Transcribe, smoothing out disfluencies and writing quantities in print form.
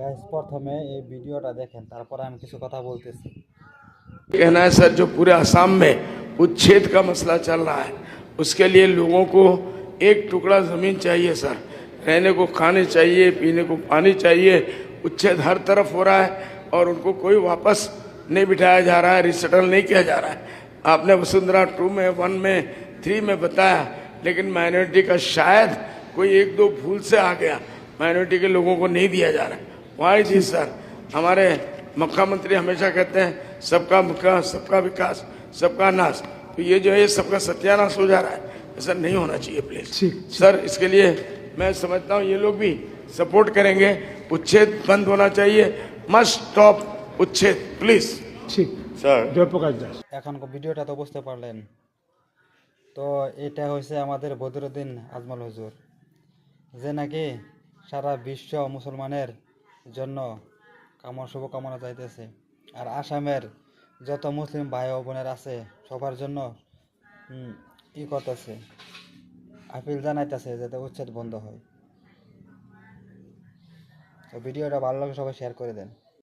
Guys প্রথমে এই ভিডিওটা দেখেন, তারপরে আমি কিছু কথা বলতেছি। कहना है सर, जो पूरे असम में उच्छेद का मसला चल रहा है, उसके लिए लोगों को एक टुकड़ा जमीन चाहिए सर। रहने को खाने चाहिए, पीने को पानी चाहिए। उच्छेद हर तरफ हो रहा है और उनको कोई वापस नहीं बिठाया जा रहा है, रिसेटल नहीं किया जा रहा है। आपने वसुंधरा 2 में, 1 में, 3 में बताया, लेकिन माइनॉरिटी का शायद कोई 1-2 भूल से आ गया, माइनॉरिटी के लोगों को नहीं दिया जा रहा है। वाई जी सर, हमारे मुख्यमंत्री हमेशा कहते हैं सबका विकास, सबका विकास, सबका नाश। तो ये जो है ये सबका सत्यानाश हो जा रहा है, ऐसा नहीं होना चाहिए प्लीज सर। इसके लिए मैं समझता हूँ ये लोग भी सपोर्ट करेंगे। उच्छेद बंद होना चाहिए, मस्ट स्टॉप उच्छेद प्लीज। ঠিক सर জয়প্রকাশ দাস। এখন ভিডিওটা তো বুঝতে পারলেন। তো এটা হয়েছে আমাদের বদরুদ্দিন আজমল হুজুর, যে নাকি সারা বিশ্ব মুসলমানের জন্য শুভকামনা চাইতেছে, আর আসামের যত মুসলিম ভাই ও বোনের আছে সবার জন্য করতেছে, আপিল জানাইতেছে যাতে উচ্ছেদ বন্ধ হয়। তো ভিডিওটা ভালো লাগে সবাই শেয়ার করে দেন।